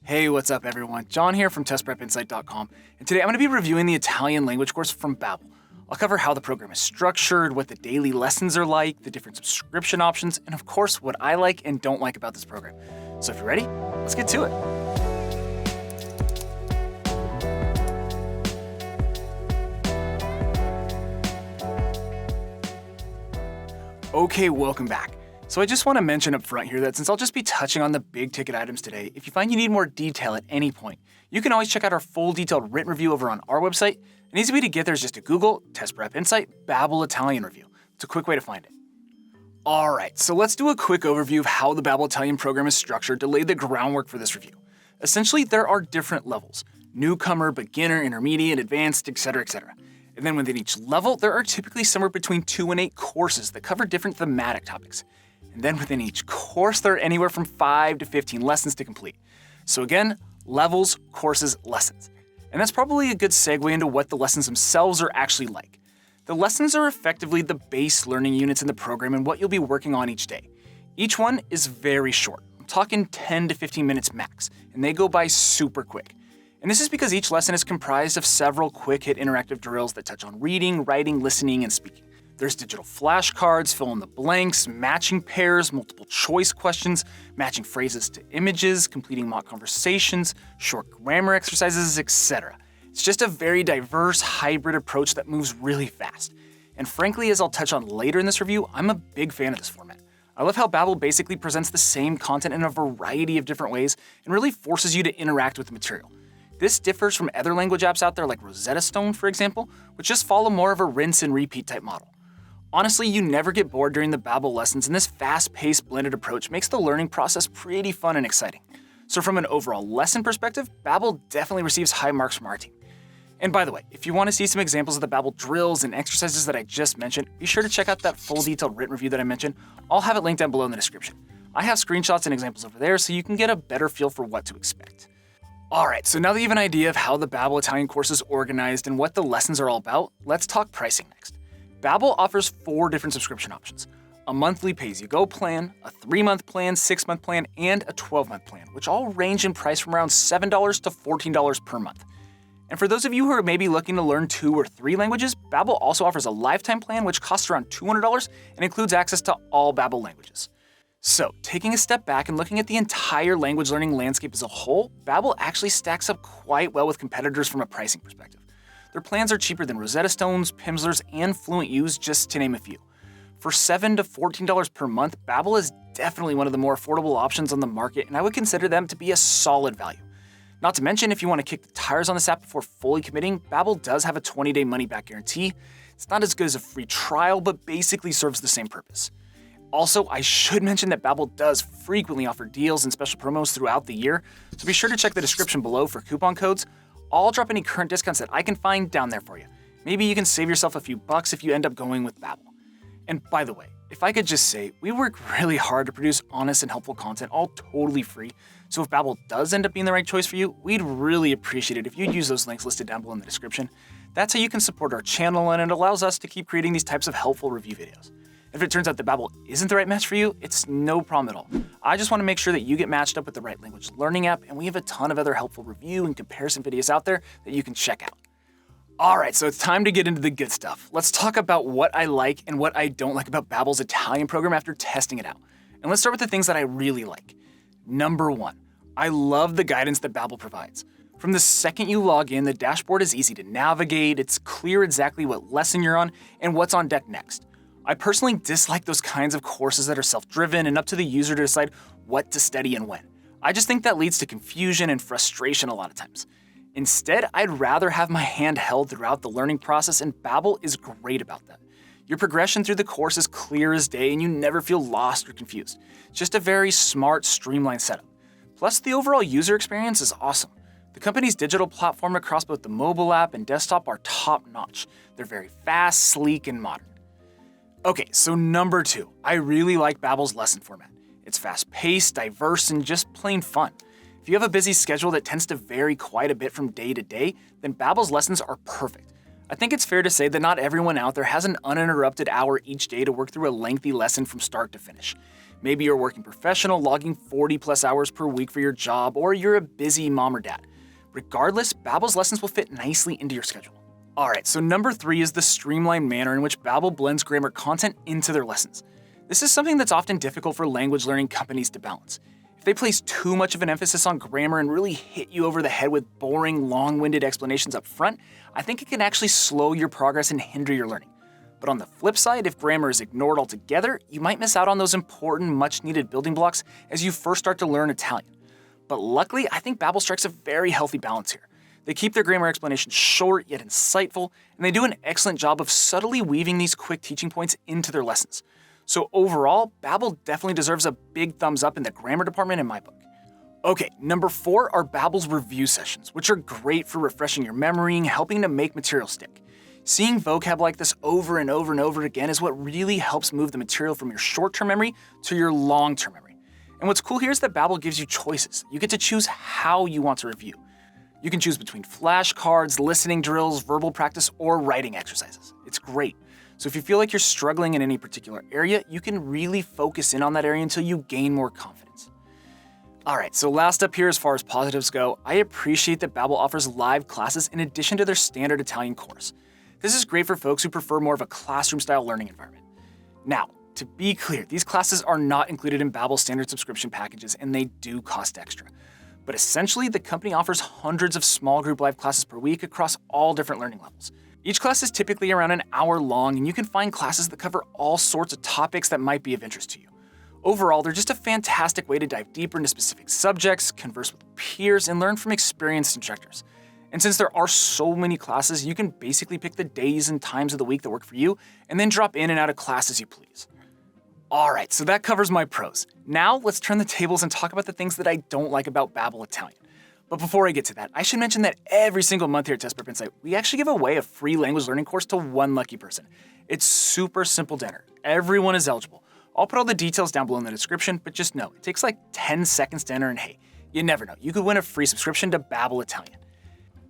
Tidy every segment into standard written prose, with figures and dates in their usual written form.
Hey, what's up everyone? John here from testprepinsight.com, and today I'm going to be reviewing the Italian language course from Babbel. I'll cover how the program is structured, what the daily lessons are like, the different subscription options, and of course what I like and don't like about this program. So if you're ready, let's get to it. Okay, welcome back. So I just want to mention up front here that since I'll just be touching on the big ticket items today, if you find you need more detail at any point, you can always check out our full detailed written review over on our website. An easy way to get there is just to Google Test Prep Insight Babbel Italian Review. It's a quick way to find it. Alright, so let's do a quick overview of how the Babbel Italian program is structured to lay the groundwork for this review. Essentially, there are different levels: newcomer, beginner, intermediate, advanced, etc., etc. And then within each level, there are typically somewhere between 2 and 8 courses that cover different thematic topics. And then within each course, there are anywhere from 5 to 15 lessons to complete. So again, levels, courses, lessons. And that's probably a good segue into what the lessons themselves are actually like. The lessons are effectively the base learning units in the program and what you'll be working on each day. Each one is very short. I'm talking 10 to 15 minutes max, and they go by super quick. And this is because each lesson is comprised of several quick-hit interactive drills that touch on reading, writing, listening, and speaking. There's digital flashcards, fill in the blanks, matching pairs, multiple choice questions, matching phrases to images, completing mock conversations, short grammar exercises, etc. It's just a very diverse hybrid approach that moves really fast. And frankly, as I'll touch on later in this review, I'm a big fan of this format. I love how Babbel basically presents the same content in a variety of different ways and really forces you to interact with the material. This differs from other language apps out there like Rosetta, for example, which just follow more of a rinse and repeat type model. Honestly, you never get bored during the Babbel lessons, and this fast-paced blended approach makes the learning process pretty fun and exciting. So from an overall lesson perspective, Babbel definitely receives high marks from our team. And by the way, if you want to see some examples of the Babbel drills and exercises that I just mentioned, be sure to check out that full detailed written review that I mentioned. I'll have it linked down below in the description. I have screenshots and examples over there so you can get a better feel for what to expect. Alright, so now that you have an idea of how the Babbel Italian course is organized and what the lessons are all about, let's talk pricing next. Babbel offers 4 different subscription options: a monthly pay-as-you-go plan, a 3-month plan, 6-month plan, and a 12-month plan, which all range in price from around $7 to $14 per month. And for those of you who are maybe looking to learn 2 or 3 languages, Babbel also offers a lifetime plan which costs around $200 and includes access to all Babbel languages. So, taking a step back and looking at the entire language learning landscape as a whole, Babbel actually stacks up quite well with competitors from a pricing perspective. Their plans are cheaper than Rosetta, Pimsleur's, and Fluent U's, just to name a few. For $7 to $14 per month, Babbel is definitely one of the more affordable options on the market, and I would consider them to be a solid value. Not to mention, if you want to kick the tires on this app before fully committing, Babbel does have a 20-day money-back guarantee. It's not as good as a free trial, but basically serves the same purpose. Also, I should mention that Babbel does frequently offer deals and special promos throughout the year, so be sure to check the description below for coupon codes. I'll drop any current discounts that I can find down there for you. Maybe you can save yourself a few bucks if you end up going with Babbel. And by the way, if I could just say, we work really hard to produce honest and helpful content, all totally free, so if Babbel does end up being the right choice for you, we'd really appreciate it if you'd use those links listed down below in the description. That's how you can support our channel, and it allows us to keep creating these types of helpful review videos. If it turns out that Babbel isn't the right match for you, it's no problem at all. I just want to make sure that you get matched up with the right language learning app, and we have a ton of other helpful review and comparison videos out there that you can check out. Alright, so it's time to get into the good stuff. Let's talk about what I like and what I don't like about Babbel's Italian program after testing it out. And let's start with the things that I really like. Number 1, I love the guidance that Babbel provides. From the second you log in, the dashboard is easy to navigate, it's clear exactly what lesson you're on and what's on deck next. I personally dislike those kinds of courses that are self-driven and up to the user to decide what to study and when. I just think that leads to confusion and frustration a lot of times. Instead, I'd rather have my hand held throughout the learning process, and Babbel is great about that. Your progression through the course is clear as day and you never feel lost or confused. It's just a very smart, streamlined setup. Plus, the overall user experience is awesome. The company's digital platform across both the mobile app and desktop are top-notch. They're very fast, sleek, and modern. Okay, so number 2, I really like Babbel's lesson format. It's fast-paced, diverse, and just plain fun. If you have a busy schedule that tends to vary quite a bit from day to day, then Babbel's lessons are perfect. I think it's fair to say that not everyone out there has an uninterrupted hour each day to work through a lengthy lesson from start to finish. Maybe you're a working professional logging 40+ hours per week for your job, or you're a busy mom or dad. Regardless, Babbel's lessons will fit nicely into your schedule. Alright, so number 3 is the streamlined manner in which Babbel blends grammar content into their lessons. This is something that's often difficult for language learning companies to balance. If they place too much of an emphasis on grammar and really hit you over the head with boring, long-winded explanations up front, I think it can actually slow your progress and hinder your learning. But on the flip side, if grammar is ignored altogether, you might miss out on those important, much-needed building blocks as you first start to learn Italian. But luckily, I think Babbel strikes a very healthy balance here. They keep their grammar explanations short yet insightful, and they do an excellent job of subtly weaving these quick teaching points into their lessons. So overall, Babbel definitely deserves a big thumbs up in the grammar department in my book. Okay, number 4 are Babbel's review sessions, which are great for refreshing your memory and helping to make material stick. Seeing vocab like this over and over and over again is what really helps move the material from your short-term memory to your long-term memory. And what's cool here is that Babbel gives you choices. You get to choose how you want to review. You can choose between flashcards, listening drills, verbal practice, or writing exercises. It's great. So if you feel like you're struggling in any particular area, you can really focus in on that area until you gain more confidence. Alright, so last up here as far as positives go, I appreciate that Babbel offers live classes in addition to their standard Italian course. This is great for folks who prefer more of a classroom-style learning environment. Now, to be clear, these classes are not included in Babbel's standard subscription packages and they do cost extra. But essentially, the company offers hundreds of small group live classes per week across all different learning levels. Each class is typically around an hour long, and you can find classes that cover all sorts of topics that might be of interest to you. Overall, they're just a fantastic way to dive deeper into specific subjects, converse with peers, and learn from experienced instructors. And since there are so many classes, you can basically pick the days and times of the week that work for you, and then drop in and out of class as you please. Alright, so that covers my pros. Now let's turn the tables and talk about the things that I don't like about Babbel Italian. But before I get to that, I should mention that every single month here at Test Prep Insight, we actually give away a free language learning course to one lucky person. It's super simple to enter. Everyone is eligible. I'll put all the details down below in the description, but just know, it takes like 10 seconds to enter, and hey, you never know, you could win a free subscription to Babbel Italian.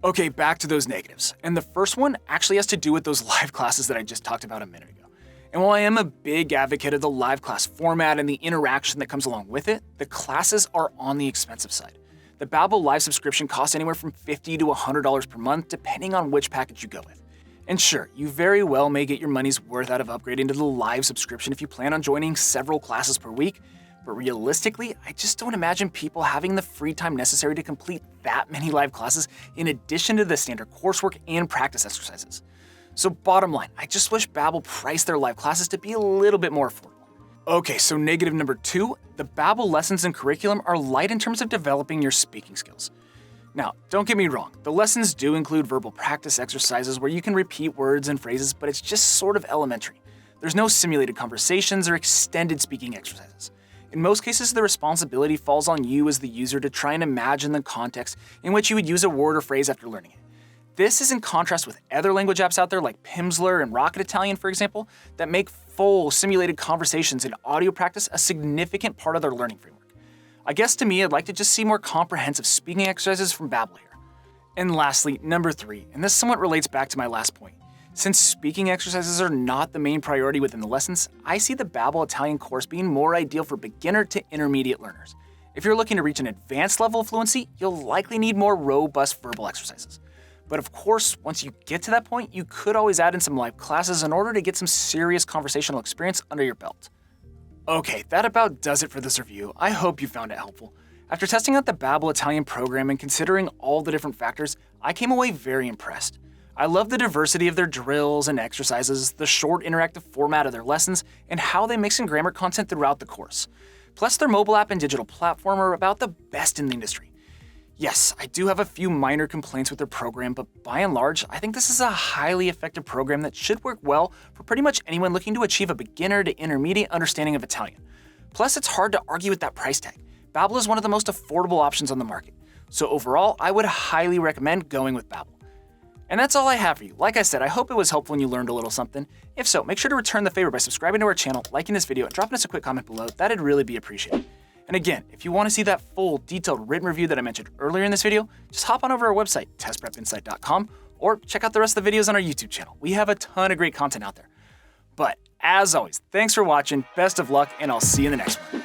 Okay, back to those negatives. And the first one actually has to do with those live classes that I just talked about a minute ago. And while I am a big advocate of the live class format and the interaction that comes along with it, the classes are on the expensive side. The Babbel live subscription costs anywhere from $50 to $100 per month, depending on which package you go with. And sure, you very well may get your money's worth out of upgrading to the live subscription if you plan on joining several classes per week, but realistically, I just don't imagine people having the free time necessary to complete that many live classes in addition to the standard coursework and practice exercises. So bottom line, I just wish Babbel priced their live classes to be a little bit more affordable. Okay, so negative number 2, the Babbel lessons and curriculum are light in terms of developing your speaking skills. Now, don't get me wrong, the lessons do include verbal practice exercises where you can repeat words and phrases, but it's just sort of elementary. There's no simulated conversations or extended speaking exercises. In most cases, the responsibility falls on you as the user to try and imagine the context in which you would use a word or phrase after learning it. This is in contrast with other language apps out there like Pimsleur and Rocket Italian, for example, that make full simulated conversations and audio practice a significant part of their learning framework. I guess to me, I'd like to just see more comprehensive speaking exercises from Babbel here. And lastly, number 3, and this somewhat relates back to my last point. Since speaking exercises are not the main priority within the lessons, I see the Babbel Italian course being more ideal for beginner to intermediate learners. If you're looking to reach an advanced level of fluency, you'll likely need more robust verbal exercises. But of course, once you get to that point, you could always add in some live classes in order to get some serious conversational experience under your belt. Okay, that about does it for this review. I hope you found it helpful. After testing out the Babbel Italian program and considering all the different factors, I came away very impressed. I love the diversity of their drills and exercises, the short interactive format of their lessons, and how they mix in grammar content throughout the course. Plus, their mobile app and digital platform are about the best in the industry. Yes, I do have a few minor complaints with their program, but by and large, I think this is a highly effective program that should work well for pretty much anyone looking to achieve a beginner to intermediate understanding of Italian. Plus, it's hard to argue with that price tag. Babbel is one of the most affordable options on the market. So overall, I would highly recommend going with Babbel. And that's all I have for you. Like I said, I hope it was helpful and you learned a little something. If so, make sure to return the favor by subscribing to our channel, liking this video, and dropping us a quick comment below. That'd really be appreciated. And again, if you want to see that full, detailed written review that I mentioned earlier in this video, just hop on over to our website, testprepinsight.com, or check out the rest of the videos on our YouTube channel. We have a ton of great content out there. But as always, thanks for watching, best of luck, and I'll see you in the next one.